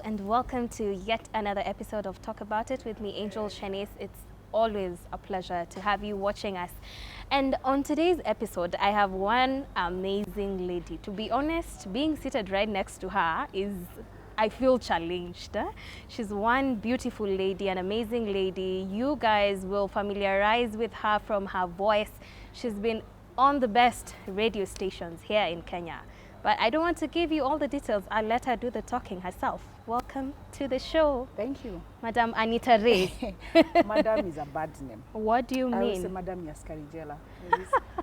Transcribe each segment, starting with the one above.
and welcome to yet another episode of Talk About It with me, Angel Shanice. It's always a pleasure to have you watching us. And on today's episode, I have one amazing lady. To be honest, being seated right next to her is, I feel challenged. She's one beautiful lady, an amazing lady. You guys will familiarize with her from her voice. She's been on the best radio stations here in Kenya. But I don't want to give you all the details. I'll let her do the talking herself. Welcome to the show. Thank you. Madam Annitah Raey. Madam is a bad name. What do you mean? I would say Madam Yaskarijela.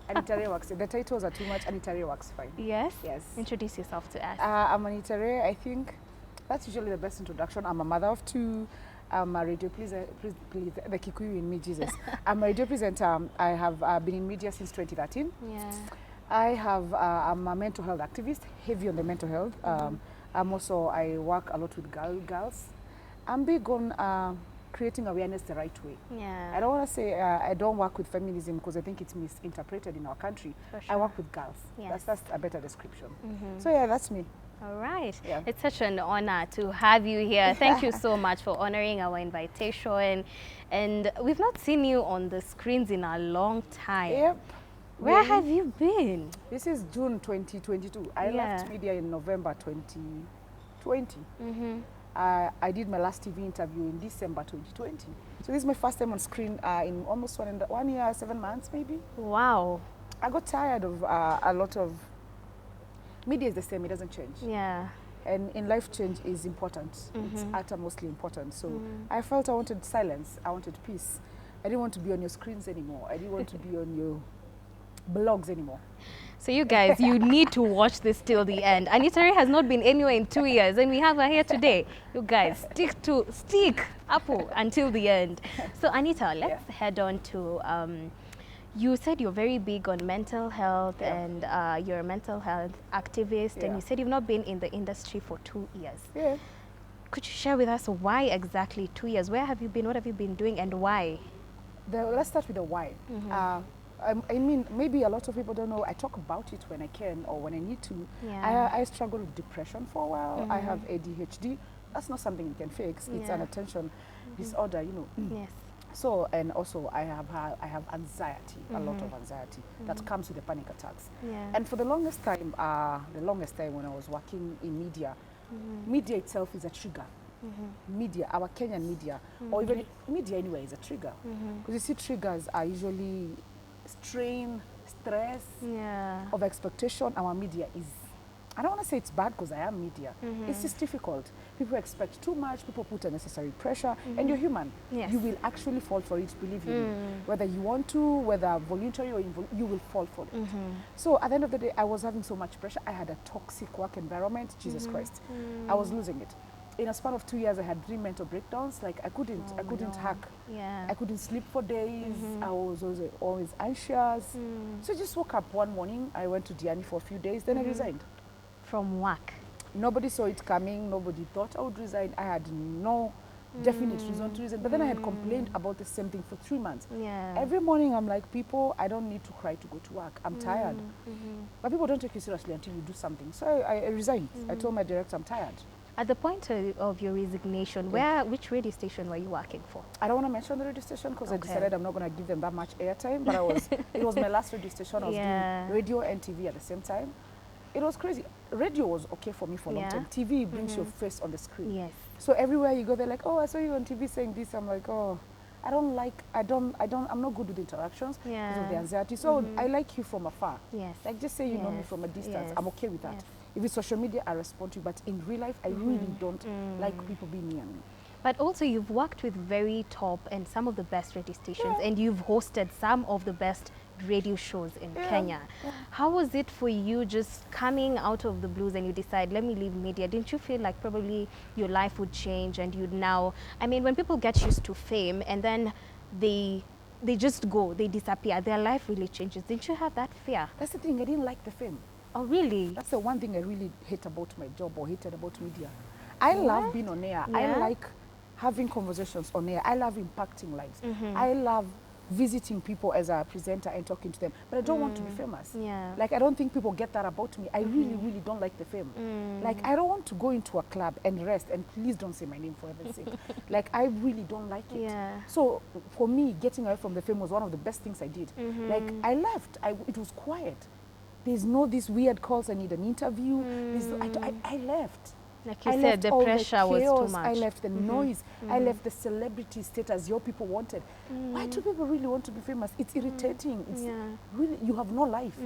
Annitah Raey works. The titles are too much. Annitah Raey works fine. Yes? Yes. Introduce yourself to us. I'm Annitah Raey. I think that's usually the best introduction. I'm a mother of two. I'm a radio presenter. Please, the Kikuyu in me, Jesus. I'm a radio presenter. I have been in media since 2013. Yeah. I'm a mental health activist, heavy on the mental health. I work a lot with girls. I'm big on creating awareness the right way. Yeah. I don't want to say I don't work with feminism because I think it's misinterpreted in our country. For sure. I work with girls. Yes. That's a better description. So yeah, that's me. All right. Yeah. It's such an honor to have you here. Thank you so much for honoring our invitation. And we've not seen you on the screens in a long time. Yep. Where have you been? This is June 2022. I left media in November 2020. I did my last TV interview in December 2020. So this is my first time on screen in almost 1 year, 7 months maybe. Wow. I got tired of a lot of... Media is the same, it doesn't change. Yeah. And in life, change is important. It's uttermostly important. So I felt I wanted silence, I wanted peace. I didn't want to be on your screens anymore. I didn't want to be on your blogs anymore. So you guys, you need to watch this till the end. Annitah Raey has not been anywhere in 2 years, and we have her here today. You guys, stick up until the end. So Annitah, let's head on to, you said you're very big on mental health and you're a mental health activist, and you said you've not been in the industry for 2 years. Yeah. Could you share with us why exactly 2 years? Where have you been? What have you been doing, and why? Let's start with the why. I mean, maybe a lot of people don't know. I talk about it when I can or when I need to. Yeah. I struggled with depression for a while. I have ADHD. That's not something you can fix. It's an attention disorder, you know. Yes. So, and also I have anxiety, a lot of anxiety that comes with the panic attacks. Yeah. And for the longest time when I was working in media, media itself is a trigger. Media, our Kenyan media, or even media anyway, is a trigger. Because you see, triggers are usually strain, stress, of expectation. Our media is, I don't want to say it's bad because I am media. It's just difficult. People expect too much, people put unnecessary pressure, and you're human. Yes. You will actually fall for it, believe me. Whether you want to, whether voluntary or you will fall for it. So at the end of the day, I was having so much pressure. I had a toxic work environment, Jesus Christ. I was losing it. In a span of 2 years, I had 3 mental breakdowns. Like I couldn't hack. Yeah. I couldn't sleep for days. I was always anxious. So I just woke up one morning. I went to Diani for a few days. Then I resigned. From work? Nobody saw it coming. Nobody thought I would resign. I had no definite reason to resign. But then I had complained about the same thing for 3 months. Yeah. Every morning I'm like, people, I don't need to cry to go to work. I'm tired. But people don't take you seriously until you do something. So I resigned. I told my director I'm tired. At the point of your resignation, which radio station were you working for? I don't want to mention the radio station because I decided I'm not going to give them that much airtime. But it was my last radio station. I was doing radio and TV at the same time. It was crazy. Radio was okay for me for a long time. TV brings your face on the screen. Yes. So everywhere you go, they're like, oh, I saw you on TV saying this. I'm like, oh, I'm not good with interactions because of the anxiety. So I like you from afar. Yes. Like just say you know me from a distance. Yes. I'm okay with that. Yes. If it's social media, I respond to you. But in real life, I really don't like people being near me. But also you've worked with very top and some of the best radio stations, and you've hosted some of the best radio shows in Kenya. How was it for you just coming out of the blues and you decide, let me leave media? Didn't you feel like probably your life would change and you'd now, I mean, when people get used to fame and then they just go, they disappear, their life really changes. Didn't you have that fear? That's the thing, I didn't like the fame. Oh, really? That's the one thing I really hate about my job or hated about media. I love being on air. I like having conversations on air. I love impacting lives. I love visiting people as a presenter and talking to them, but I don't want to be famous. Yeah. Like, I don't think people get that about me. I really, really don't like the fame. Like, I don't want to go into a club and rest, and please don't say my name for heaven's sake. Like, I really don't like it. Yeah. So for me, getting away from the fame was one of the best things I did. Like, I left. It was quiet. There's no these weird calls, I need an interview. I left. Like you I said, left the all pressure was chaos. too much. I left the noise. I left the celebrity status your people wanted. Why do people really want to be famous? It's irritating. It's really, you have no life.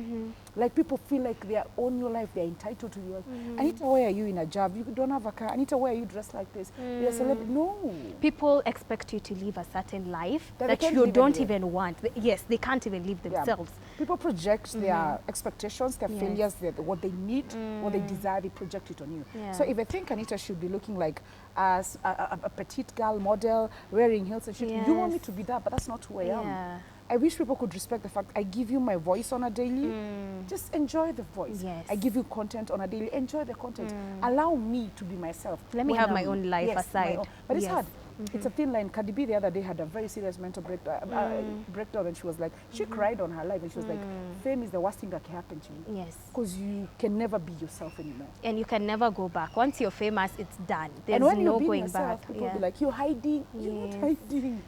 Like, people feel like they own your life. They're entitled to your life. Annitah, why are you in a job? You don't have a car. Annitah, why are you dressed like this? You're a celebrity. No. People expect you to live a certain life That they that can't you live don't anyway. even want. Yes, they can't even live themselves. People project their expectations, their failures, what they need, what they desire, they project it on you. Yeah. So if I think Annitah should be looking like a petite girl model, wearing heels and shit, you want me to be that, but that's not who I am. Yeah. I wish people could respect the fact I give you my voice on a daily. Just enjoy the voice. Yes. I give you content on a daily. Enjoy the content. Allow me to be myself. Let me when have my I'm- own life yes, my aside. own. But it's Yes. hard. It's a thin line. Cardi B the other day had a very serious mental breakdown, and she was like, she cried on her live, and she was like, fame is the worst thing that can happen to you. Yes. Because you can never be yourself anymore. And you can never go back. Once you're famous, it's done. There's And when no you're being going yourself, back. people will be like, you're hiding. You're not hiding.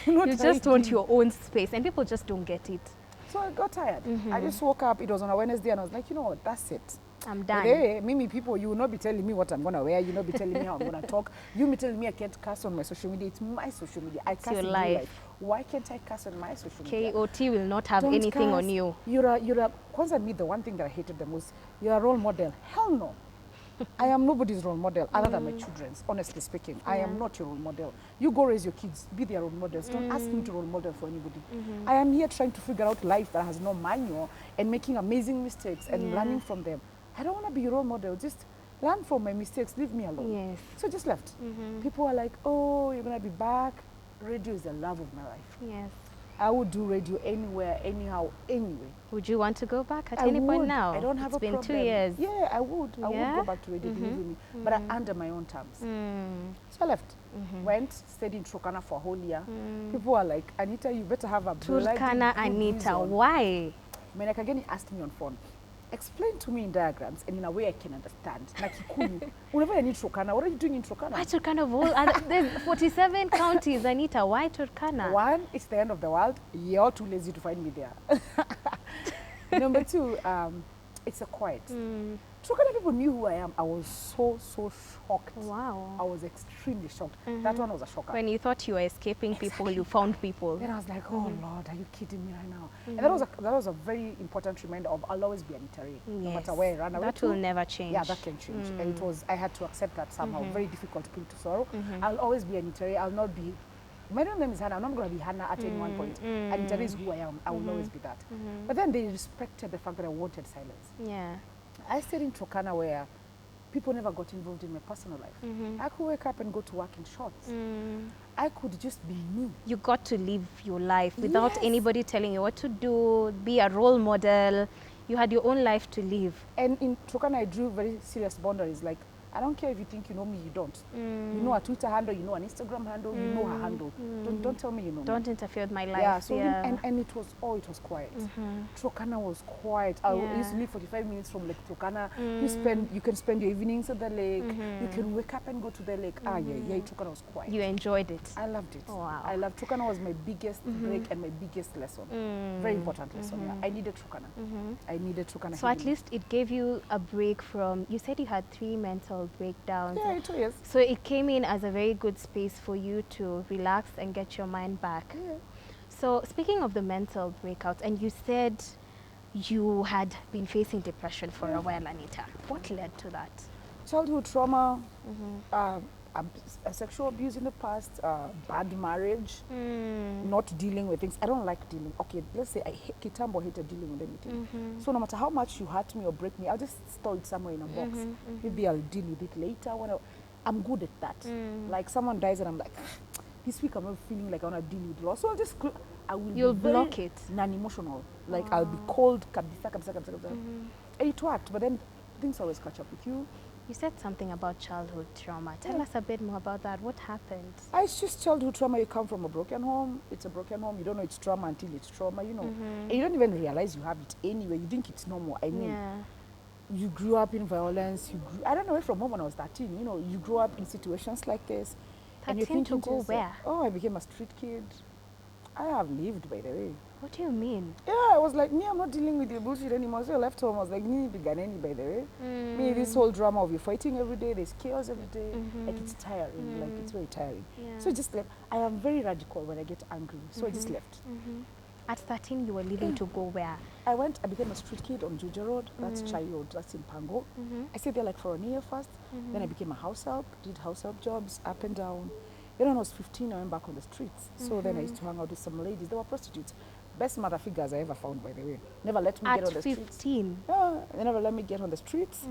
You're not You just want hiding. your own space, and people just don't get it. So I got tired. I just woke up. It was on a Wednesday, and I was like, you know what? That's it. I'm But done. hey, Mimi, people, you will not be telling me what I'm going to wear. You will not be telling me how I'm going to talk. You be telling me I can't cuss on my social media. It's my social media. I cuss your in real life. Why can't I cuss on my social media? KOT will not have Don't anything cuss. on you. You're a, Kwanzaa, me, the one thing that I hated the most, you're a role model. Hell no. I am nobody's role model other than my children's, honestly speaking. I am not your role model. You go raise your kids, be their role models. Don't ask me to role model for anybody. I am here trying to figure out life that has no manual and making amazing mistakes and learning from them. I don't want to be your role model. Just learn from my mistakes. Leave me alone. Yes. So I just left. People are like, oh, you're going to be back. Radio is the love of my life. Yes. I would do radio anywhere, anyhow, anyway. Would you want to go back at I any point would. now? I don't have It's a been problem. 2 years. Yeah, I would. I would Yeah? go back to radio, believe in me. But under my own terms. So I left. Went, stayed in Turkana for a whole year. People were like, Annitah, you better have a bloody Turkana good Annitah, reason. why? Menaka Geni asked me on phone, explain to me in diagrams and in a way I can understand. Like Kikuyu. Whenever I need Turkana, what are you doing in Turkana? Why Turkana of all? There's 47 counties, Annitah. Why Turkana? One, it's the end of the world. You're too lazy to find me there. Number two, it's a quiet. Turkana people knew who I am. I was so shocked. Wow. I was extremely shocked. That one was a shocker. When you thought you were escaping people, you found people. Then I was like, oh Lord, are you kidding me right now? And that was a very important reminder of I'll always be Annitah Raey. No matter where I run away That to. will never change. Yeah, that can change. And I had to accept that somehow. Very difficult pill to swallow. I'll always be Annitah Raey. I'll not be, my real name is Hannah. I'm not going to be Hannah at any one point. Annitah Raey is who I am. I will always be that. But then they respected the fact that I wanted silence. Yeah. I stayed in Turkana where people never got involved in my personal life. I could wake up and go to work in shorts. I could just be me. You got to live your life without Yes. anybody telling you what to do, be a role model. You had your own life to live. And in Turkana, I drew very serious boundaries. Like, I don't care if you think you know me, you don't. You know a Twitter handle, you know an Instagram handle, you know her handle. Don't tell me you know me. Don't interfere with my life. Yeah, so and it was quiet. Turkana was quiet. I used to live 45 minutes from Lake Turkana. You can spend your evenings at the lake. You can wake up and go to the lake. Turkana was quiet. You enjoyed it. I loved it. Wow. I loved Turkana. Was my biggest break and my biggest lesson. Very important lesson. Yeah. I needed Turkana. I needed Turkana. So at least it gave you a break from, you said you had 3 mental breakdowns. Yeah, 2 years. So it came in as a very good space for you to relax and get your mind back. Yeah. So speaking of the mental breakouts, and you said you had been facing depression for a while, Annitah. What led to that? Childhood trauma, sexual abuse in the past, bad marriage, not dealing with things. I don't like dealing. Okay, let's say Kitambo hated dealing with anything. So no matter how much you hurt me or break me, I'll just store it somewhere in a box. Maybe I'll deal with it later. I'm good at that. Like someone dies and I'm like, this week I'm not feeling like I want to deal with loss. So I'll just, You'll be very block it. non-emotional. Like I'll be cold, kabisa. And it worked, but then things always catch up with you. You said something about childhood trauma. Tell us a bit more about that. What happened? It's just childhood trauma. You come from a broken home. It's a broken home. You don't know it's trauma until it's trauma, you know. And you don't even realize you have it anyway. You think it's normal. I mean, you grew up in violence. I don't know, from home when I was 13, you know, you grew up in situations like this. 13 and you're thinking to go where? Oh, I became a street kid. I have lived, by the way. What do you mean? Yeah, I was like, I'm not dealing with your bullshit anymore. So I left home. I was like, Beganeni, by the way. Me, this whole drama of you fighting every day, there's chaos every day. Like, it's tiring. Like, it's very tiring. So I just left. I am very radical when I get angry. So I just left. At 13, you were leaving to go where? I became a street kid on Juja Road. That's Chai Road. That's in Pango. I stayed there like for a year first. Then I became a house help, did house help jobs up and down. Then when I was 15, I went back on the streets. So then I used to hang out with some ladies. They were prostitutes. Best mother figures I ever found, by the way. Never let me get on the streets. At 15? Yeah, they never let me get on the streets.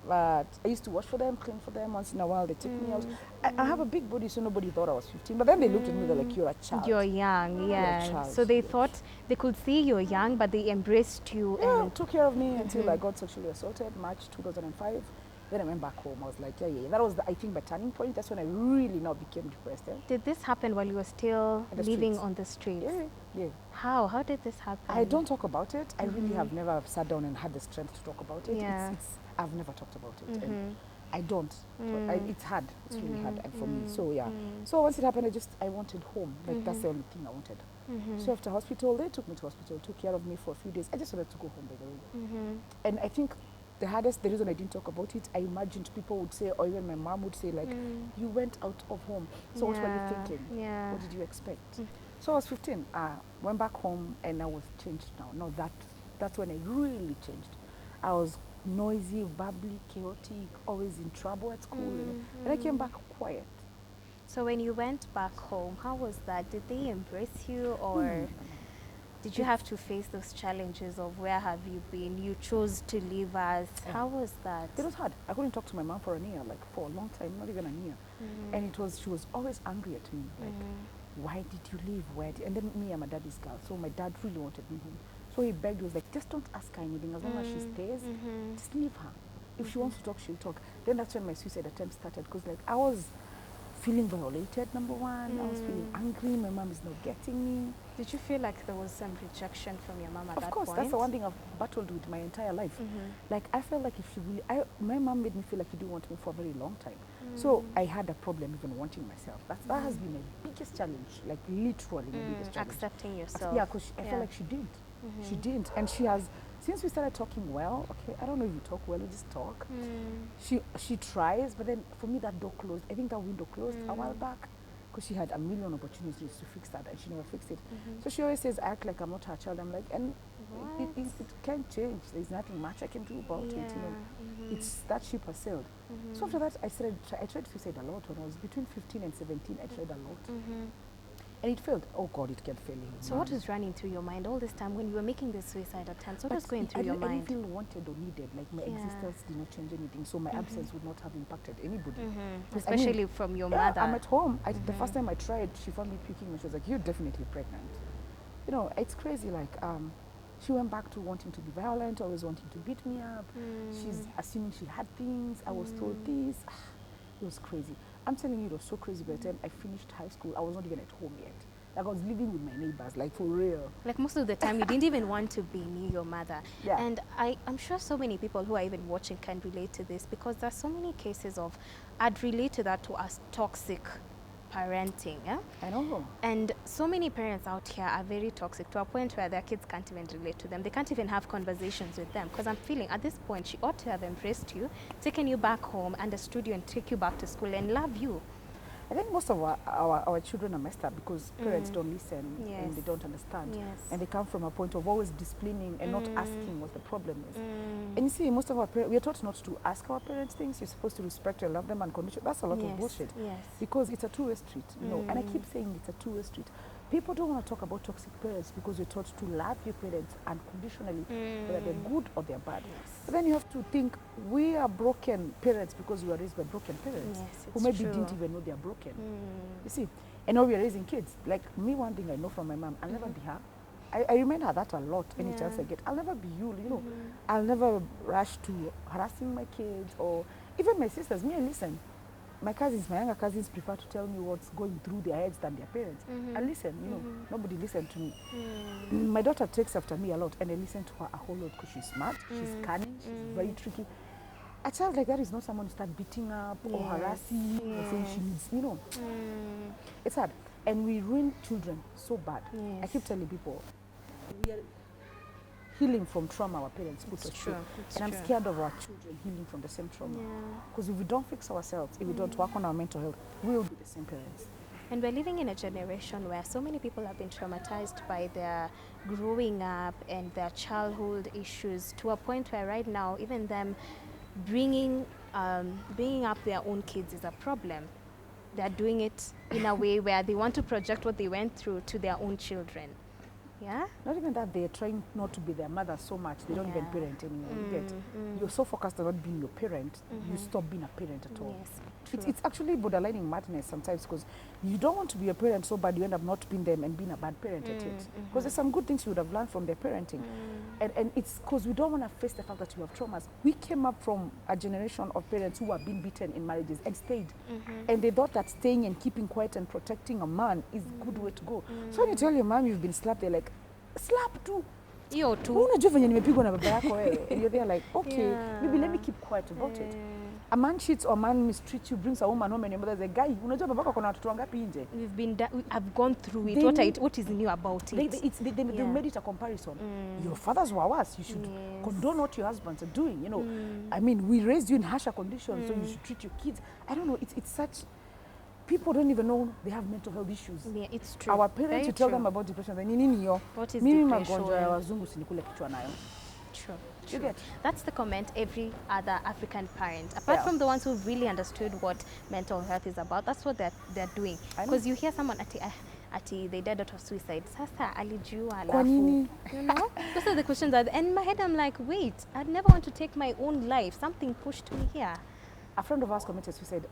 But I used to wash for them, clean for them. Once in a while, they took me out. I have a big body, so nobody thought I was 15. But then they looked at me, they're like, you're a child. You're young, yeah. You're a child. So they thought they could see you're young, but they embraced you. Yeah, and took care of me until I got sexually assaulted, March 2005. Then I went back home. I was like, yeah. That was, I think, my turning point. That's when I really now became depressed. Did this happen while you were still living on the streets? Yeah. How? How did this happen? I don't talk about it. I really have never sat down and had the strength to talk about it. Yeah. I've never talked about it. And I don't. It's hard. It's really hard for me. So, yeah. So once it happened, I wanted home. Like, that's the only thing I wanted. So after hospital, they took me to hospital, took care of me for a few days. I just wanted to go home, by the way. And I think the reason I didn't talk about it, I imagined people would say, or even my mom would say, like, you went out of home. So what were you thinking? What did you expect? So I was 15. Went back home, and I was changed now. No, that's when I really changed. I was noisy, bubbly, chaotic, always in trouble at school. And I came back quiet. So when you went back home, how was that? Did they embrace you, or did you have to face those challenges of where have you been? You chose to leave us. How was that? It was hard. I couldn't talk to my mom for a year, like for a long time, not even a year. And she was always angry at me, like, why did you leave? And then me, I'm a daddy's girl, so my dad really wanted me home. So he begged, he was like, just don't ask her anything. As long as she stays, just leave her. If she wants to talk, she'll talk. Then that's when my suicide attempt started, because like I was feeling violated, number one. I was feeling angry. My mom is not getting me. Did you feel like there was some rejection from your mom at that point? Of course, that's the one thing I've battled with my entire life. Like, I felt like if she really, my mom made me feel like she didn't want me for a very long time. So I had a problem even wanting myself. That has been my biggest challenge, like literally my biggest challenge. Accepting yourself. Yeah, because I felt like she didn't. She didn't. And she has, since we started talking well, okay, I don't know if you talk well, we just talk. She tries, but then for me that door closed. I think that window closed a while back, because she had a million opportunities to fix that and she never fixed it. So she always says, act like I'm not her child. I'm like, and it can't change. There's nothing much I can do about it, you know. It's that ship has sailed. So after that, I tried suicide a lot. When I was between 15 and 17, I tried a lot. And it failed. Oh God, it kept failing. So what was running through your mind all this time when you were making the suicide attempts? What was going through your mind? I didn't feel wanted or needed. Like my existence did not change anything. So my absence would not have impacted anybody. Especially from your mother. I'm at home. The first time I tried, she found me puking and she was like, you're definitely pregnant. You know, it's crazy. Like, she went back to wanting to be violent, always wanting to beat me up. She's assuming she had things. I was told this. It was crazy. I'm telling you, it was so crazy. By the time I finished high school, I was not even at home yet. Like, I was living with my neighbors, like for real. Like most of the time, you didn't even want to be near your mother. Yeah. And I'm sure so many people who are even watching can relate to this, because there's so many cases of, I'd relate to that to as toxic parenting. Yeah? I know. And so many parents out here are very toxic to a point where their kids can't even relate to them. They can't even have conversations with them, because I'm feeling at this point she ought to have embraced you, taken you back home, understood you, and take you back to school and love you. I think most of our children are messed up because parents don't listen and they don't understand. And they come from a point of always disciplining and not asking what the problem is. And you see, most of our parents, we are taught not to ask our parents things. You're supposed to respect and love them unconditionally. That's a lot of bullshit. Because it's a two-way street, you know. And I keep saying it's a two-way street. People don't want to talk about toxic parents because we're taught to love your parents unconditionally, whether they're good or they're bad. But then you have to think, we are broken parents because we were raised by broken parents who maybe didn't even know they're broken. You see, and now we are raising kids. Like me, one thing I know from my mom, I'll never be her. I remind her that a lot any chance I get. I'll never be you, you know. I'll never rush to harassing my kids or Even my sisters, me, I listen. My cousins, my younger cousins prefer to tell me what's going through their heads than their parents. I listen, you know, nobody listened to me. My daughter takes after me a lot, and I listen to her a whole lot because she's smart, she's cunning, she's very tricky. A child like that is not someone to start beating up or harassing or saying she needs, you know. It's hard. And we ruin children so bad. I keep telling people, we are healing from trauma our parents put us through. And I'm scared of our children healing from the same trauma. Because if we don't fix ourselves, if we don't work on our mental health, we'll be the same parents. And we're living in a generation where so many people have been traumatized by their growing up and their childhood issues, to a point where right now, even them bringing up their own kids is a problem. They're doing it in a way where they want to project what they went through to their own children. Yeah? Not even that, they're trying not to be their mother so much, they don't even parent anymore. You get? You're so focused on not being your parent, you stop being a parent at all. Yes, it's actually borderlining madness sometimes, because you don't want to be a parent so bad you end up not being them and being a bad parent at it. Because there's some good things you would have learned from their parenting. And it's because we don't want to face the fact that you have traumas. We came up from a generation of parents who were being beaten in marriages and stayed. And they thought that staying and keeping quiet and protecting a man is a good way to go. So when you tell your mom you've been slapped, they're like, slap too. Yo too. Unajua venye nimepigwa na baba yako wewe. And you're there like, okay, maybe let me keep quiet about it. A man cheats or a man mistreats you, brings a woman home, and your mother's like, guy, unajua babako kuna watoto wangapi nje? I've gone through it. What is new about it? They made it a comparison. Your fathers were worse. You should condone what your husbands are doing. You know, I mean, we raised you in harsher conditions, so you should treat your kids. I don't know. It's such. People don't even know they have mental health issues. Yeah, it's true. Our parents, you tell them about depression. They nini yo? What is Mimi depression? magonjwa ya wazungu sinikule kichwa nayo. True. You get? That's the comment every other African parent, apart from the ones who really understood what mental health is about, that's what they're doing. Because you hear someone ati they died out of suicide. Sasa alijua alafu. You know? Those are the questions that, and in my head I'm like, wait, I'd never want to take my own life. Something pushed me here. A friend of ours committed suicide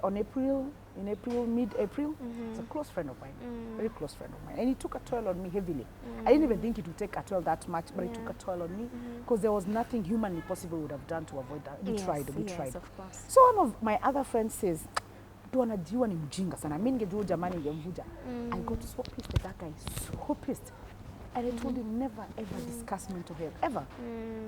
mid-April. It's a close friend of mine, very close friend of mine. And he took a toll on me heavily. I didn't even think it would take a toll that much, but it took a toll on me because there was nothing humanly possible we would have done to avoid that. We tried. Of course. So one of my other friends says, mtu anajua ni mjinga sana. Mimi ningejua jamani ningemvuja. I got so pissed at that guy, so pissed. And I told him never ever discuss mental health, ever.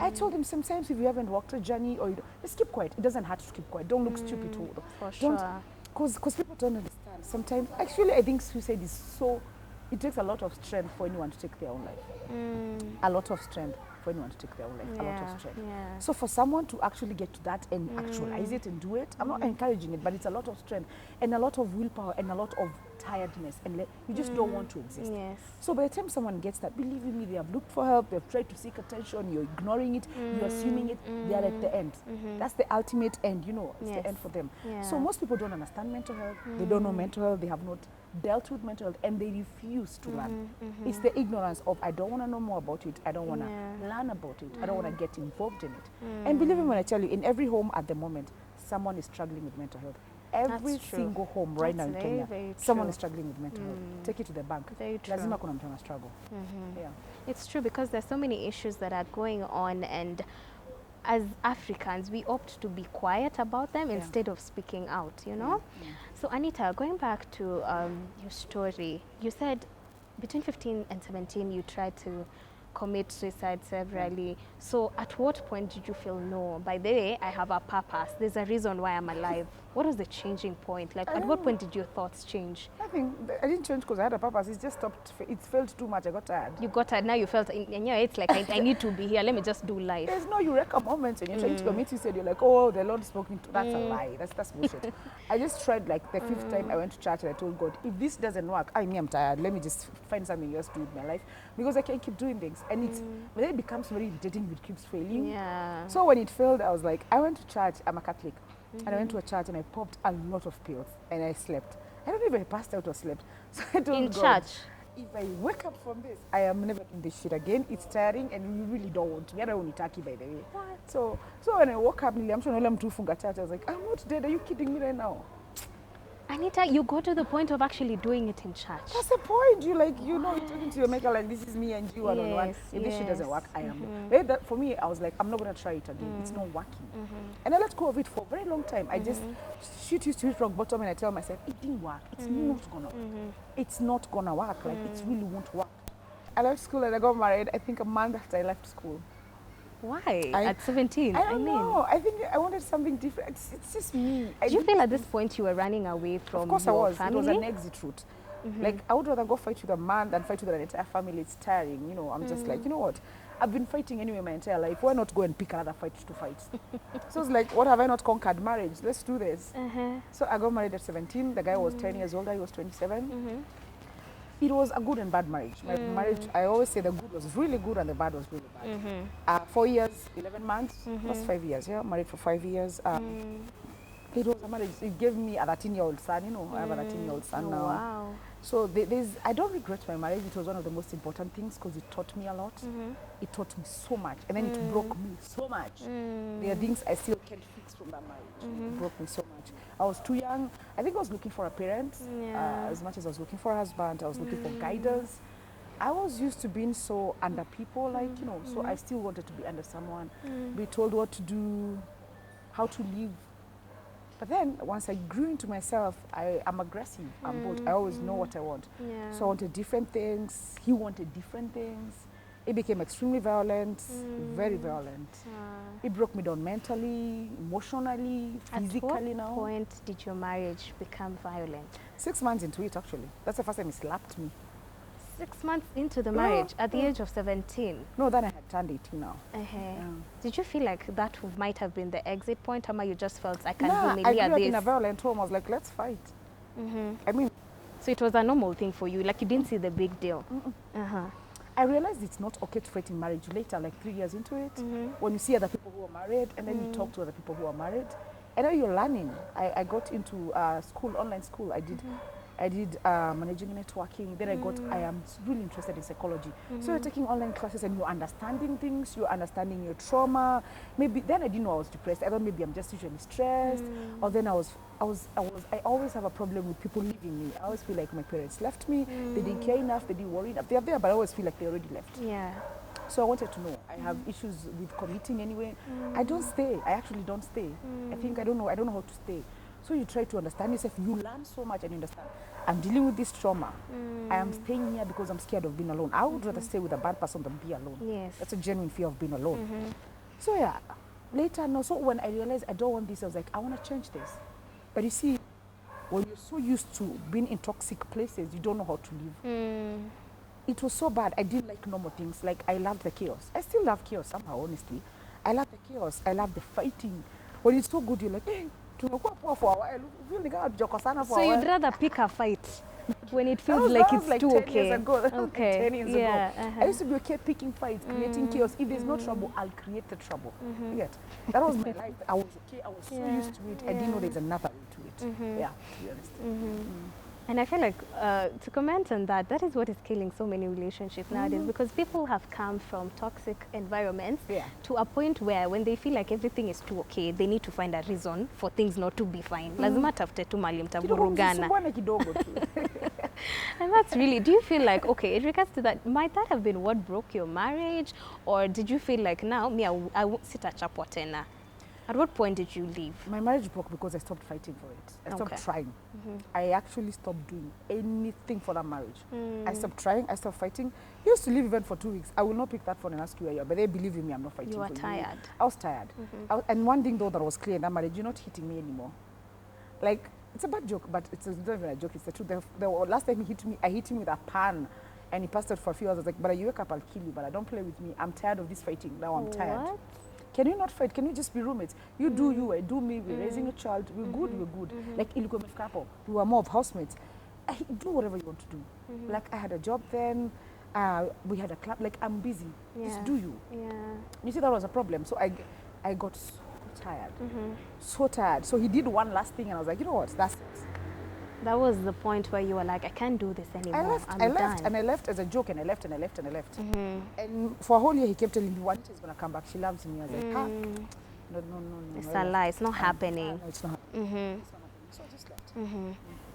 I told him sometimes if you haven't walked a journey or you don't, just keep quiet. It doesn't hurt to keep quiet. Don't look stupid. For sure. Because people don't understand. Sometimes, actually, I think suicide is so, it takes a lot of strength for anyone to take their own life. A lot of strength for anyone to take their own life. A lot of strength. So for someone to actually get to that and actualize it and do it, I'm not encouraging it, but it's a lot of strength and a lot of willpower and a lot of tiredness, and you just don't want to exist. So by the time someone gets that, believe me, they have looked for help, they've tried to seek attention, you're ignoring it, you're assuming it, they're at the end. That's the ultimate end, you know, it's the end for them. So most people don't understand mental health, they don't know mental health, they have not dealt with mental health, and they refuse to learn. It's the ignorance of, I don't want to know more about it, I don't want to learn about it, I don't want to get involved in it. And believe me when I tell you, in every home at the moment, someone is struggling with mental health. Every single home right now in Kenya, someone is struggling with mental health. Take it to the bank. Lazima kuna mtu ana struggle. It's true, because there's so many issues that are going on, and as Africans, we opt to be quiet about them instead of speaking out, you know? So Annitah, going back to your story, you said between 15 and 17 you tried to commit suicide severally. So at what point did you feel, no, by the way, I have a purpose, there's a reason why I'm alive? What was the changing point? Like, at what point did your thoughts change? I think I didn't change because I had a purpose. It just stopped. It felt too much. I got tired. You got tired. Now you felt, and yeah, it's like, I need to be here. Let me just do life. There's no eureka moment when you're trying to commit suicide. You're like, oh, the Lord spoke into. That's a lie. That's bullshit. I just tried, like, the 5th time I went to church and I told God, if this doesn't work, I'm tired. Let me just find something else to do with my life, because I can't keep doing things. And but then it becomes very irritating if it keeps failing. So when it failed, I was like, I went to church. I'm a Catholic. And I went to a church and I popped a lot of pills and I slept. I don't know if I passed out or slept. So I told God, if I wake up from this, I am never doing this shit again. It's tiring and you really don't want to. I don't want to by the way. What? So when I woke up, I'm sure I'm too funga church. I was like, I'm not dead. Are you kidding me right now? Annitah, you go to the point of actually doing it in church. That's the point. You like, you know, you're talking to your maker like, this is me and you one-on-one. Yes, If this shit doesn't yes. work, I am. Maybe that, for me, I was like, I'm not going to try it again. It's not working. And I let go of it for a very long time. I just, shit used to hit rock bottom and I tell myself, it didn't work. It's not going to work. It's not going to work. Like, it really won't work. I left school and I got married, I think a month after I left school. Why? At 17? I don't know. I think I wanted something different. It's just me. Do you feel at this point you were running away from Of course your I was. family? It was an exit route. Like, I would rather go fight with a man than fight with an entire family. It's tiring, you know. I'm just like, you know what? I've been fighting anyway my entire life. Why not go and pick another fight to fight? So it's like, what have I not conquered? Marriage. Let's do this. So I got married at 17. The guy was 10 years older. He was 27. It was a good and bad marriage. My marriage, I always say the good was really good and the bad was really bad. 4 years, 11 months, plus 5 years, yeah, married for 5 years. It was a marriage. It gave me a 13-year-old son, you know, I have a 13-year-old son now. Wow. So I don't regret my marriage. It was one of the most important things because it taught me a lot. It taught me so much. And then it broke me so much. There are things I still can't fix from that marriage. It broke me so much. I was too young. I think I was looking for a parent. As much as I was looking for a husband, I was looking for guidance. I was used to being so under people, like, you know, so I still wanted to be under someone, be told what to do, how to live. But then once I grew into myself, I'm aggressive, I'm bold. I always know what I want. So I wanted different things. He wanted different things. It became extremely violent, very violent. It broke me down mentally, emotionally, physically now. At what point did your marriage become violent? 6 months into it, actually. That's the first time he slapped me. 6 months into the marriage, at the age of 17? No, then I had turned 18 now. Did you feel like that might have been the exit point, or you just felt, I can I humiliate grew up this? in a violent home. I was like, let's fight. I mean, so it was a normal thing for you, like you didn't see the big deal? I realized it's not okay to fight in marriage later, like 3 years into it, when you see other people who are married and then you talk to other people who are married. And then you're learning. I got into school, online school. I did managing networking. Then I am really interested in psychology. So you're taking online classes and you're understanding things. You're understanding your trauma. Maybe then I didn't know I was depressed. I thought maybe I'm just usually stressed. Or then I always have a problem with people leaving me. I always feel like my parents left me. They didn't care enough. They didn't worry enough. They're there, but I always feel like they already left. Yeah. So I wanted to know. I have issues with committing anyway. I don't stay. I actually don't stay. I think I don't know how to stay. So you try to understand yourself. You learn so much and you understand. I'm dealing with this trauma. I am staying here because I'm scared of being alone. I would rather stay with a bad person than be alone. Yes. That's a genuine fear of being alone. So yeah, later, no. So when I realized I don't want this, I was like, I want to change this. But you see, when you're so used to being in toxic places, you don't know how to live. It was so bad. I didn't like normal things. Like, I loved the chaos. I still love chaos somehow, honestly. I love the chaos. I love the fighting. When it's so good, you're like, hey, tumekuwa poa for a while. Really got joke sana for a while. So you'd rather pick a fight when it feels like it's like too 10 okay? Years ago. That was like 10 years ago. I used to be okay picking fights, creating chaos. If there's no trouble, I'll create the trouble. You get? That was my life. I was okay. I was so used to it. I didn't know there's another way to it. Yeah, to be honest. And I feel like to comment on that, that is what is killing so many relationships nowadays, because people have come from toxic environments to a point where when they feel like everything is too okay, they need to find a reason for things not to be fine. Lazima tafute tu mahali mtavurugana. And that's really, do you feel like, okay, in regards to that, might that have been what broke your marriage? Or did you feel like, now, I won't sit at chapwa tena? At what point did you leave? My marriage broke because I stopped fighting for it. I stopped trying. I actually stopped doing anything for that marriage. I stopped trying. I stopped fighting. He used to leave even for 2 weeks. I will not pick that phone and ask you where you are. But they believe in me, I'm not fighting. You were tired. I was tired. And one thing though that was clear in that marriage, you're not hitting me anymore. Like, it's a bad joke, but it's not even a joke. It's the truth. The last time he hit me, I hit him with a pan. And he passed out for a few hours. I was like, but you wake up, I'll kill you. But don't play with me. I'm tired of this fighting. Now I'm tired. What? Can you not fight? Can you just be roommates? You do you, I do me. We're raising a child. We're good. Like ilikuwa mefikapo. We were more of housemates. Do whatever you want to do. Like I had a job then. We had a club. Like I'm busy. Just do you. You see, that was a problem. So I got so tired. So tired. So he did one last thing, and I was like, you know what? That's it. That was the point where you were like, I can't do this anymore. I left, and I left as a joke, and I left. And for a whole year, he kept telling me, one day she's going to come back. She loves me. I was like, no. It's a lie. It's not happening. No, it's not happening. It's not happening. So I just left.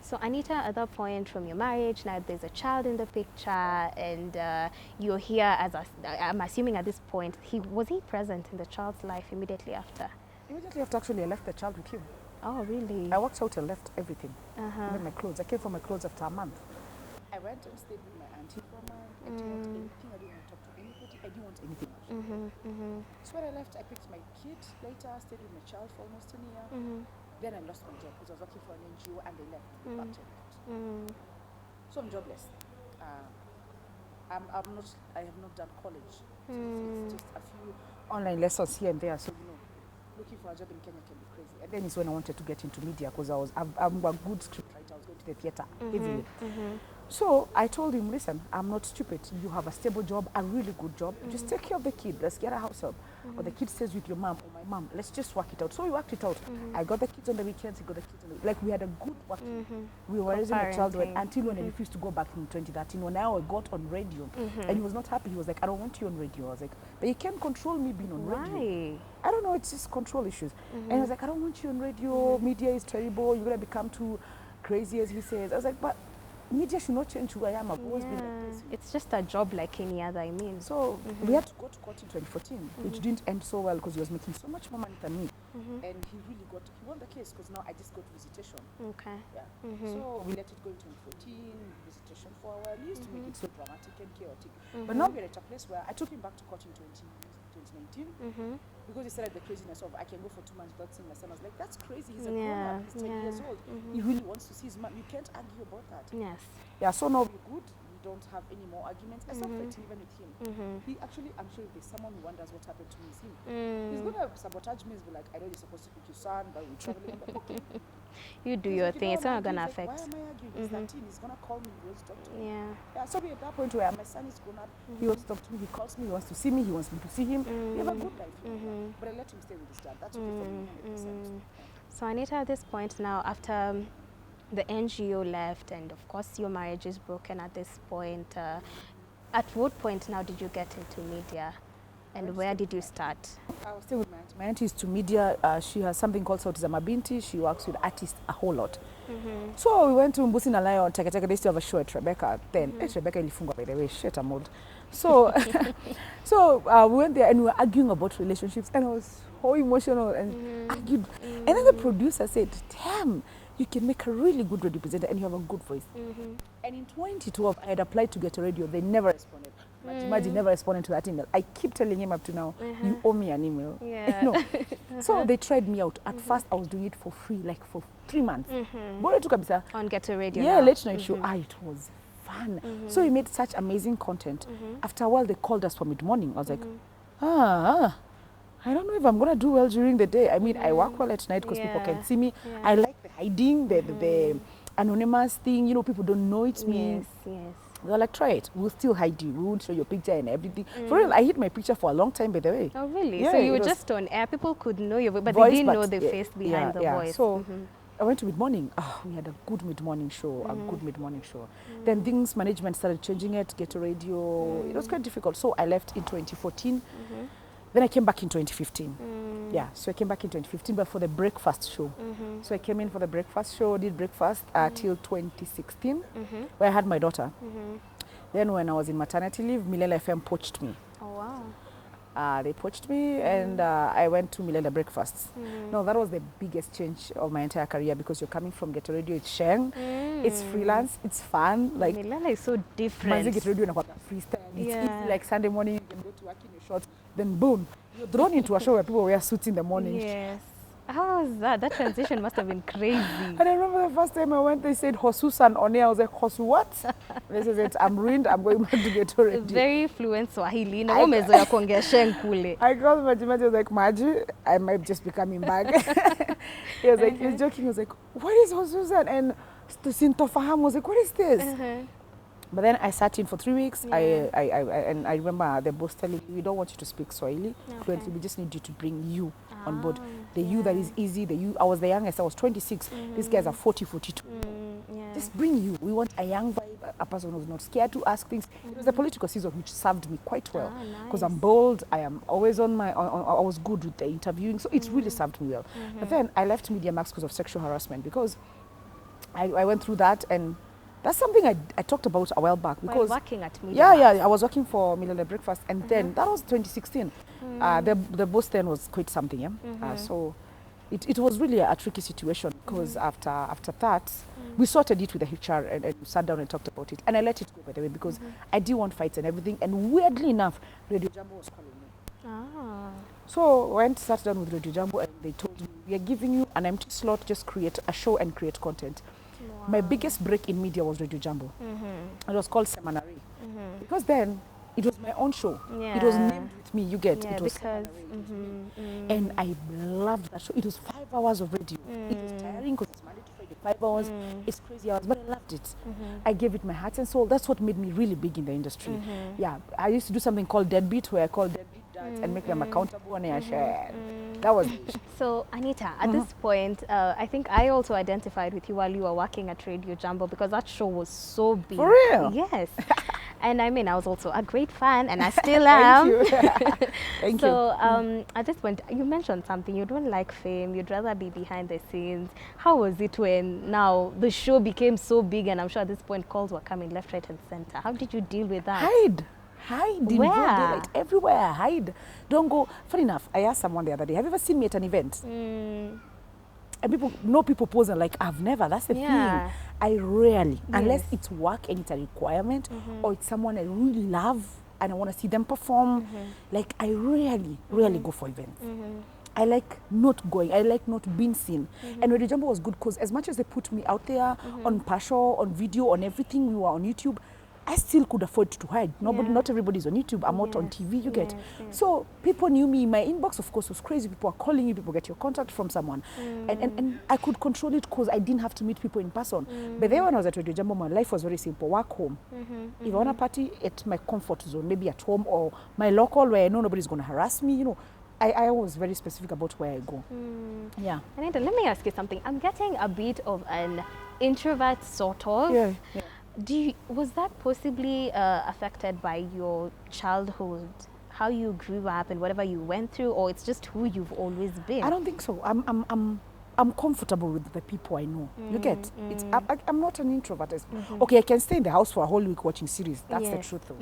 So Annitah, at that point from your marriage, now there's a child in the picture, and you're here as I'm assuming at this point, was he present in the child's life immediately after? Immediately after, actually, I left the child with him. Oh, really? I walked out and left everything, even my clothes. I came for my clothes after a month. I went and stayed with my auntie for a month. I didn't want anything. I didn't want to talk to anybody. I didn't want anything else. So when I left, I picked my kid later, stayed with my child for almost a year. Then I lost my job because I was working for an NGO and they left me back to it. So I'm jobless. I have not done college. So it's just a few online lessons here and there. So, looking for a job in Kenya can be crazy. And then it's when I wanted to get into media because I'm a good scriptwriter. I was going to the theater heavily. So I told him, listen, I'm not stupid. You have a stable job, a really good job. Just take care of the kid. Let's get a house help. Or the kid stays with your mom or my mom. Let's just work it out. So we worked it out. I got the kids on the weekends. He got the kids on the weekends. Like we had a good working. We were raising a child until when I refused to go back in 2013. When I got on radio and he was not happy. He was like, I don't want you on radio. I was like, but you can't control me being on radio. I don't know. It's just control issues. And he was like, I don't want you on radio. Media is terrible. You're going to become too crazy, as he says. I was like, but media should not change who I am. I've always been like this. It's just a job like any other, I mean. So we had to go to court in 2014, which didn't end so well because he was making so much more money than me. And he won the case because now I just got visitation. Okay. Yeah. So we let it go in 2014, visitation for a while. We used to make it so dramatic and chaotic. But now we're at a place where I took him back to court in 2019 because he said the craziness of I can go for 2 months without seeing my son. I was like, that's crazy. He's a grown-up. He's 10 years old. He really wants to see his mom. You can't argue about that. Yes. Yeah, so now we're good. We don't have any more arguments. I started fighting even with him. He actually, I'm sure if there's someone who wonders what happened to me, is him. He's going to sabotage me. He's be like, I know you're supposed to pick your son, but we're traveling. I'm like, okay. You do your thing. It's not going to affect. Why am I arguing? He's 13. He's going to call me. He wants to talk to me. Yeah. So we're at that point where my son is grown up. He wants to talk to me. He calls me. He wants to see me. He wants me to see him. We have a good life. But I let him stay with his dad. That's okay for me 100%. So Annitah, at this point now, after the NGO left and of course your marriage is broken at this point, at what point now did you get into media and where did you start? I was still with my auntie. My auntie is to media. She has something called Sauti za Mabinti. She works with artists a whole lot. So we went to Mbusi na Lion, Teke. They used to have a show at Rebecca then. Rebecca ilifungwa, by the way, shit, I'm old. So, we went there and we were arguing about relationships and I was so emotional and argued. And then the producer said, damn, you can make a really good radio presenter and you have a good voice. And in 2012, I had applied to get a radio. They never responded. Imagine never responding to that email. I keep telling him up to now, you owe me an email. So they tried me out. At first, I was doing it for free, like for 3 months. On Get a Radio. Yeah, late night show. It was fun. So we made such amazing content. After a while, they called us for mid-morning. I was like, I don't know if I'm going to do well during the day. I mean, I work well at night because people can see me. I like the hiding, the anonymous thing. People don't know it's me. Yes. They're like, try it. We'll still hide you. We won't show your picture and everything. For real, I hid my picture for a long time, by the way. Oh, really? Yeah, so you were just on air. People could know your voice, but they didn't know the face behind the voice. So I went to mid-morning. We had a good mid-morning show, Then things, management started changing it, Get a Radio. It was quite difficult. So I left in 2014. Then I came back in 2015. So I came back in 2015, but for the breakfast show. So I came in for the breakfast show, did breakfast till 2016, where I had my daughter. Then when I was in maternity leave, Milele FM poached me. Oh, wow. They poached me and I went to Milele Breakfasts. No, that was the biggest change of my entire career because you're coming from Get a Radio, it's Sheng, it's freelance, it's fun. Like Milele is so different. Get Radio and freestyle. It's easy, like Sunday morning, you can go to work in your shorts, then boom, you're thrown into a show where people wear suits in the morning. Yes. How was that? That transition must have been crazy. And I remember the first time I went, they said Hosusan on air. I was like, Hosu what? They said, I'm ruined, I'm going back to Get a Radio. Very fluent Swahili. I called Majimaji, I was like, Maji, I might just be coming back. He was like, he's joking. He was like, what is Hosusan? And Sintofahamu was like, what is this? But then I sat in for 3 weeks. And I remember the boss telling me, we don't want you to speak Swahili fluently. We just need you to bring you on board. The you that is easy. I was the youngest. I was 26. These guys are 40, 42. Just bring you. We want a young vibe, a person who's not scared to ask things. It was the political season which served me quite well because I'm bold. I am always I was good with the interviewing, so it really served me well. But then I left Media Max because of sexual harassment because I went through that, and that's something I talked about a while back because While working at Media. Yeah, I was working for Millionaire Breakfast, and then that was 2016. The boss then was quite something, yeah. So it was really a tricky situation because after that we sorted it with the HR and sat down and talked about it, and I let it go, by the way, because I didn't want fights and everything. And weirdly enough, Radio Jambo was calling me. So I went, sat down with Radio Jambo, and they told me, we are giving you an empty slot, just create a show and create content. Wow. My biggest break in media was Radio Jambo. It was called Annitah Raey. Because then it was my own show. Yeah. It was named with me, you get. It was because, and I loved that show. It was 5 hours of radio. It was tiring because it's Monday to Friday, 5 hours. It's crazy hours, but I loved it. I gave it my heart and soul. That's what made me really big in the industry. Yeah, I used to do something called Deadbeat, where I called Deadbeat dads and make them accountable, and I shared. That was it. So, Annitah, at this point, I think I also identified with you while you were working at Radio Jambo, because that show was so big. For real? Yes. And I mean, I was also a great fan, and I still am. Thank you. Thank you. So, at this point, you mentioned something. You don't like fame. You'd rather be behind the scenes. How was it when now the show became so big, and I'm sure at this point calls were coming left, right, and center? How did you deal with that? Hide in Where? broad daylight, everywhere. Hide. Don't go. Funny enough, I asked someone the other day, have you ever seen me at an event? And people pose and like, I've never. That's the thing. I rarely, unless it's work and it's a requirement, or it's someone I really love and I want to see them perform. Like, I rarely go for events. I like not going. I like not being seen. And Radio Jambo was good because as much as they put me out there on Pasho, on video, on everything, we were on YouTube, I still could afford to hide. Not everybody's on YouTube. I'm not on TV, you get. So people knew me. My inbox, of course, was crazy. People are calling you. People get your contact from someone. And I could control it because I didn't have to meet people in person. But then when I was at Radio Jambo, my life was very simple. Work home. If I want a party, at my comfort zone, maybe at home or my local where I know nobody's going to harass me, you know. I was very specific about where I go. Yeah. Annitah, let me ask you something. I'm getting a bit of an introvert, sort of. Yeah. Was that possibly affected by your childhood, how you grew up and whatever you went through, or it's just who you've always been? I don't think so. I'm comfortable with the people I know. You get? I'm not an introvert. Okay, I can stay in the house for a whole week watching series. That's the truth, though.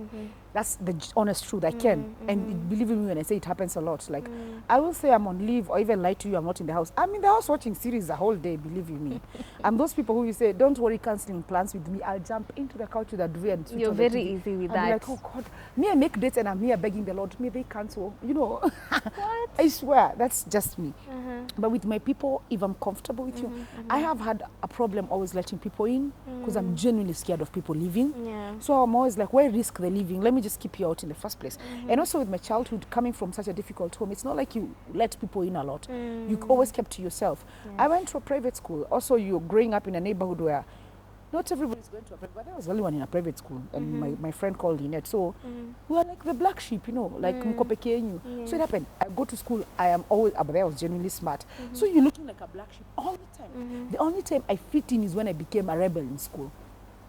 That's the honest truth. I can. And believe me when I say it happens a lot. Like, I will say I'm on leave or even lie to you I'm not in the house. I'm in the house watching series the whole day, believe you me. I'm those people who you say, don't worry, cancelling plans with me. I'll jump into the couch with a duvet and switch You're on the very TV. easy with I'll that. be like, oh God. Me, I make dates and I'm here begging the Lord. May they cancel, you know. What? I swear, that's just me. But with my people, if I'm comfortable with you, I have had a problem always letting people in because I'm genuinely scared of people leaving. So I'm always like, why risk the leaving? Let me just keep you out in the first place. And also with my childhood, coming from such a difficult home, it's not like you let people in a lot. You always kept to yourself. I went to a private school. Also, you're growing up in a neighborhood where not everybody's going to a private, but I was the only one in a private school, and my friend called Annette. So we were like the black sheep, you know, like mkopeke yenyu. So it happened. I go to school, I am always, but I was genuinely smart. So you're looking like a black sheep all the time. The only time I fit in is when I became a rebel in school.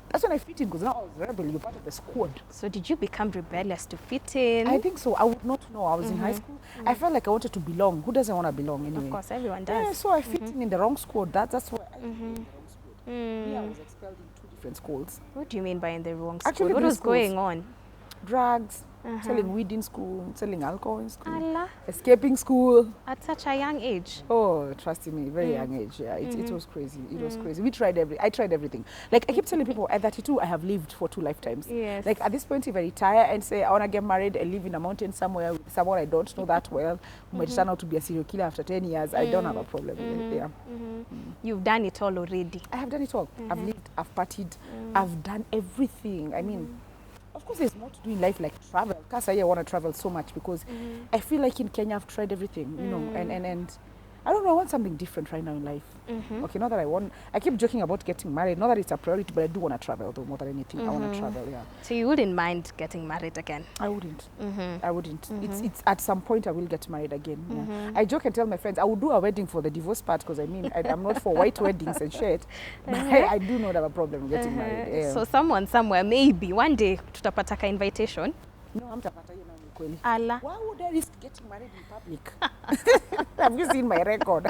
That's when I fit in, because now I was a rebel, you're part of the squad. So did you become rebellious to fit in? I think so. I would not know. I was in high school. I felt like I wanted to belong. Who doesn't want to belong anyway? Of course, everyone does. Yeah, so I fit in the wrong squad. That's why I fit in the wrong squad. Me, I was expelled in 2 different schools. What do you mean by in the wrong school? Actually, what was going on? Drugs, selling weed in school, selling alcohol in school, Allah. Escaping school. At such a young age? Oh, trust me, very young age. Yeah, it was crazy. It was crazy. I tried everything. Like, I keep telling people, at 32, I have lived for 2 lifetimes. Yes. Like, at this point, if I retire and say, I want to get married and live in a mountain somewhere with someone I don't know that well, who might turn out to be a serial killer after 10 years, I don't have a problem with it. Yeah. You've done it all already. I have done it all. I've lived, I've partied, I've done everything. I mean, of course, there's more to do in life, like travel. Because I want to travel so much because I feel like in Kenya I've tried everything, you know, and I don't know, I want something different right now in life. Okay, not that I keep joking about getting married, not that it's a priority, but I do want to travel, though, more than anything. I want to travel, yeah. So you wouldn't mind getting married again? I wouldn't. I wouldn't. It's at some point I will get married again. Yeah. I joke and tell my friends, I would do a wedding for the divorce part, because I mean, I'm not for white weddings and shit, but I do not have a problem getting married. Yeah. So someone somewhere, maybe, one day, tutapataka invitation? No, I'm tapata. Allah. Why would I risk getting married in public? Have you seen my record?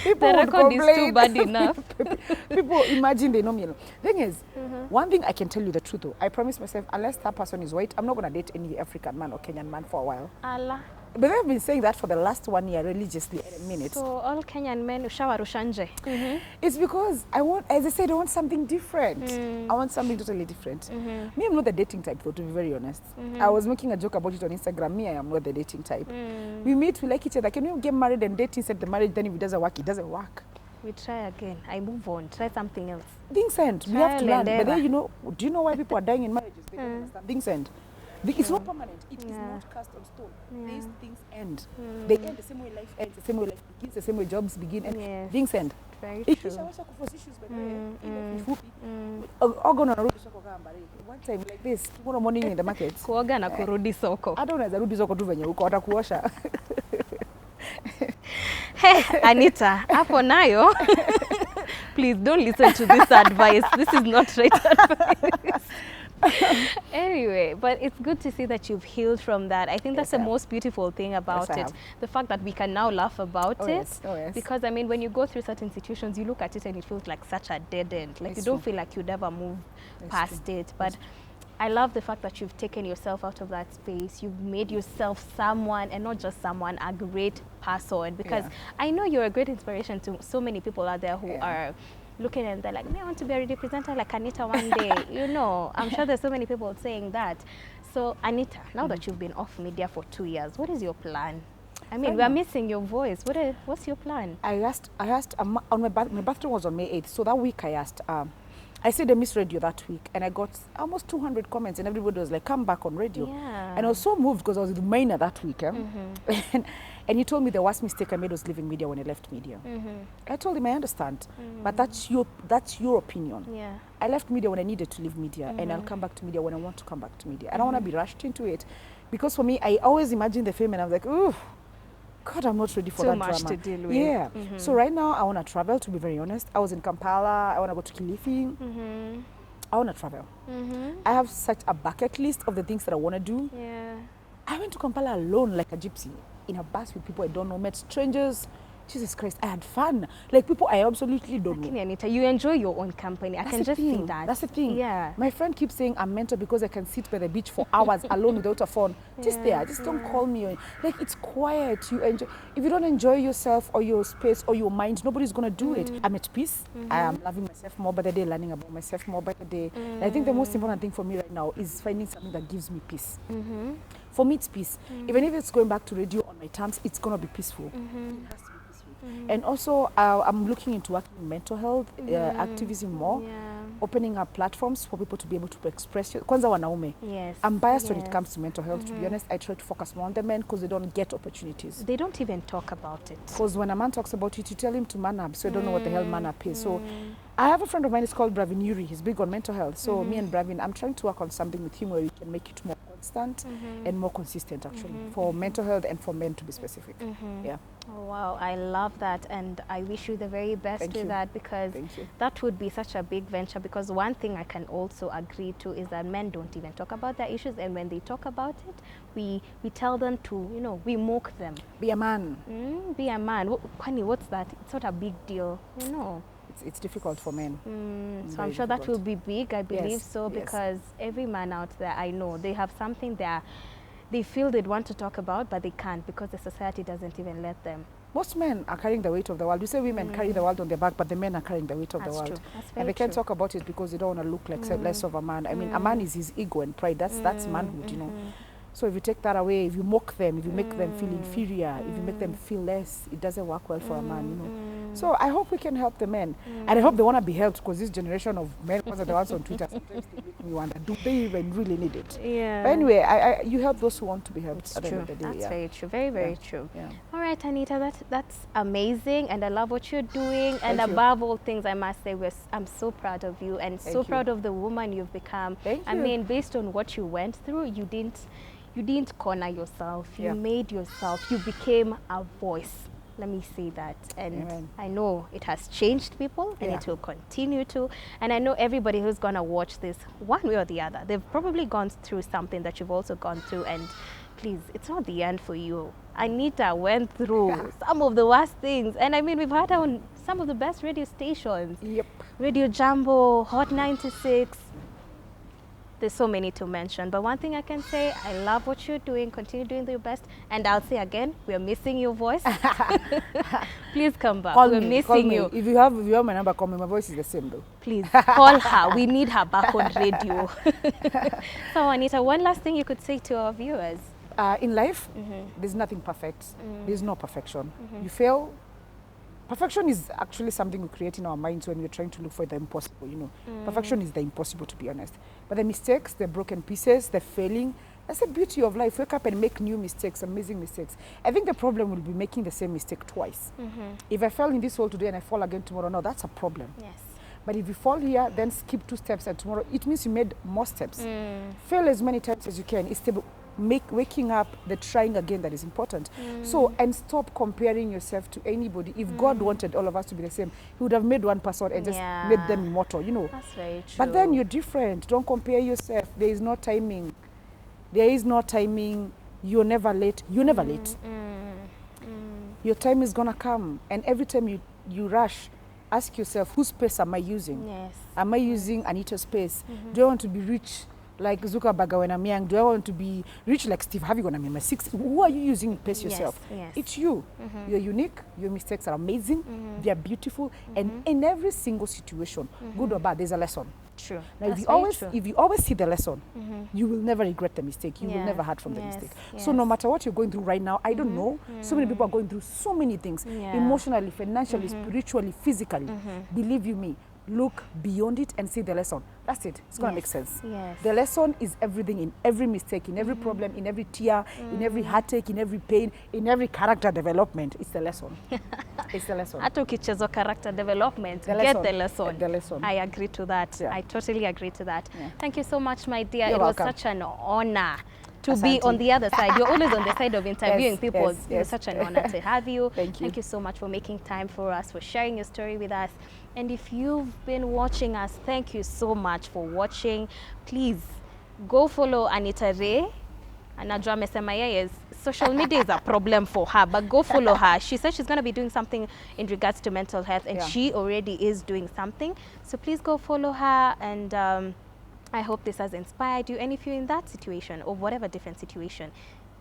The record is too bad enough. People imagine they know me. Thing is, one thing I can tell you the truth though, I promise myself, unless that person is white, I'm not going to date any African man or Kenyan man for a while. Allah. But I've been saying that for the last 1 year religiously at a minute. So all Kenyan men ushawarushanje. It's because I want, as I said, I want something different. I want something totally different. Me, I'm not the dating type though, to be very honest. I was making a joke about it on Instagram. Me, I am not the dating type. We meet, we like each other. Can we get married and date inside the marriage? Then if it doesn't work, it doesn't work. We try again. I move on. Try something else. Things end. We have to learn. But then, you know, do you know why people are dying in marriages? They don't understand. Things end. It's not permanent. It is not cast on stone. These things end. They end the same way life ends, the same way life begins, the same way jobs begin, and things end. Very true. One time like this, tomorrow morning in the market. Kuoga na kurudi soko. I don't know, rudi soko tu venye uko watakuosha. Hey, Annitah, hapo nayo. Please don't listen to this advice. This is not right advice. Anyway, but it's good to see that you've healed from that. I think that's the most beautiful thing about it. The fact that we can now laugh about it. Because, I mean, when you go through certain situations, you look at it and it feels like such a dead end. Like you don't feel like you'd ever move past it. But I love the fact that you've taken yourself out of that space. You've made yourself someone, and not just someone, a great person. Because I know you're a great inspiration to so many people out there who are looking and they're like, I want to be a radio presenter like Annitah one day. You know, I'm sure there's so many people saying that. So Annitah, now that you've been off media for 2 years, what is your plan? I mean, we're missing your voice. What's your plan? I asked on my birthday was on May 8th. So that week I asked, I said I missed radio that week, and I got almost 200 comments, and everybody was like, come back on radio. And I was so moved because I was with Maina that week. And he told me the worst mistake I made was leaving media when I left media. I told him, I understand, but that's your opinion. I left media when I needed to leave media, and I'll come back to media when I want to come back to media. I don't want to be rushed into it, because for me, I always imagine the fame, and I'm like, ooh, God, I'm not ready for that drama. Too much to deal with. So right now, I want to travel, to be very honest. I was in Kampala. I want to go to Kilifi. I want to travel. I have such a bucket list of the things that I want to do. I went to Kampala alone like a gypsy, in a bus with people I don't know, met strangers. Jesus Christ, I had fun. Like people I absolutely don't know. Annitah, you enjoy your own company. I can just see that. That's the thing. My friend keeps saying I'm mentor because I can sit by the beach for hours alone without a phone. Just there. Just don't call me. Like it's quiet. You enjoy. If you don't enjoy yourself or your space or your mind, nobody's gonna do it. I'm at peace. I am loving myself more by the day, learning about myself more by the day. And I think the most important thing for me right now is finding something that gives me peace. For me, it's peace. Even if it's going back to radio on my terms, it's gonna be peaceful. And also, I'm looking into working in mental health, activism more, opening up platforms for people to be able to express. Kwanza wanaume. I'm biased when it comes to mental health, to be honest. I try to focus more on the men because they don't get opportunities. They don't even talk about it. Because when a man talks about it, you tell him to man up, so I don't know what the hell man up is. So I have a friend of mine, it's called Bravin Yuri. He's big on mental health. So me and Bravin, I'm trying to work on something with him where we can make it more constant and more consistent, actually, for mental health and for men, to be specific. Oh, wow, I love that, and I wish you the very best with that, because that would be such a big venture. Because one thing I can also agree to is that men don't even talk about their issues, and when they talk about it, we tell them to, you know, we mock them. Be a man. Be a man. Kwani, what's that? It's not a big deal, you know. It's difficult for men. So I'm sure that will be big. I believe so, because every man out there, I know, they have something there they feel they'd want to talk about, but they can't because the society doesn't even let them. Most men are carrying the weight of the world. We say women carry the world on their back, but the men are carrying the weight of the world. And they can't talk about it because they don't want to look like less of a man. I mean, a man is his ego and pride. That's manhood, you know. So if you take that away, if you mock them, if you make them feel inferior, if you make them feel less, it doesn't work well for a man, you know. So I hope we can help the men. And I hope they want to be helped, because this generation of men, ones are the ones on Twitter, sometimes they make me wonder, do they even really need it? But anyway, you help those who want to be helped at the end of the day. That's very true. Very, very true. All right, Annitah, that's amazing. And I love what you're doing. And above all things, I must say, I'm so proud of you, and so proud of the woman you've become. I mean, based on what you went through, you didn't corner yourself. You made yourself. You became a voice. Let me say that. And I know it has changed people, and it will continue to. And I know everybody who's going to watch this, one way or the other, they've probably gone through something that you've also gone through. And please, it's not the end for you. Annitah went through some of the worst things. And I mean, we've had her on some of the best radio stations. Yep. Radio Jambo, Hot 96. There's so many to mention, but one thing I can say, I love what you're doing. Continue doing your best, and I'll say again, we're missing your voice. Please come back. We're missing you. If you have my number, call me. My voice is the same though. Please call her. We need her back on radio. So Annitah, one last thing you could say to our viewers. In life, there's nothing perfect. There's no perfection. You fail. Perfection is actually something we create in our minds when we're trying to look for the impossible, you know. Perfection is the impossible, to be honest. But the mistakes, the broken pieces, the failing, that's the beauty of life. Wake up and make new mistakes, amazing mistakes. I think the problem will be making the same mistake twice. If I fell in this hole today and I fall again tomorrow, no, that's a problem. Yes. But if you fall here, then skip 2 steps and tomorrow, it means you made more steps. Fail as many times as you can. It's the waking up, the trying again that is important. So, and stop comparing yourself to anybody. If God wanted all of us to be the same, he would have made one person and just made them immortal, you know. That's very true. But then you're different. Don't compare yourself. There is no timing. There is no timing. You're never late. You're never late. Your time is gonna come. And every time you rush, ask yourself, whose space am I using? Yes. Am I using Annitah's space? Do I want to be rich like Zuckerberg when I'm young? Do I want to be rich like Steve Harvey when I'm in my 60s? Who are you using to pace yourself? Yes. It's you. You're unique. Your mistakes are amazing. They are beautiful. And in every single situation, good or bad, there's a lesson. True. Now, if you always see the lesson, you will never regret the mistake. You will never hurt from the mistake. So no matter what you're going through right now, I don't know. So many people are going through so many things, emotionally, financially, spiritually, physically. Believe you me, look beyond it and see the lesson. That's it. It's going to make sense. Yes. The lesson is everything, in every mistake, in every problem, in every tear, in every heartache, in every pain, in every character development. It's the lesson. It's the lesson. Hata ukichezwa character development, The get lesson. the lesson. The lesson. I agree to that. Yeah. I totally agree to that. Yeah. Thank you so much, my dear. You're it was welcome. such an honor to be Asante. on the other side. You're always on the side of interviewing Yes, people. yes, It was yes. such an honor to have you. Thank you. Thank you so much for making time for us, for sharing your story with us. And if you've been watching us, thank you so much for watching. Please go follow Annitah Raey. Anajua amesema yeye social media is a problem for her, but go follow her. She said she's going to be doing something in regards to mental health, and she already is doing something. So please go follow her, and I hope this has inspired you. And if you're in that situation or whatever different situation,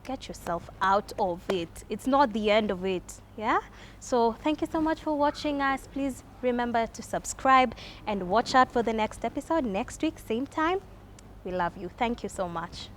get yourself out of it. It's not the end of it. Yeah. So thank you so much for watching us. Please remember to subscribe and watch out for the next episode next week, same time. We love you. Thank you so much.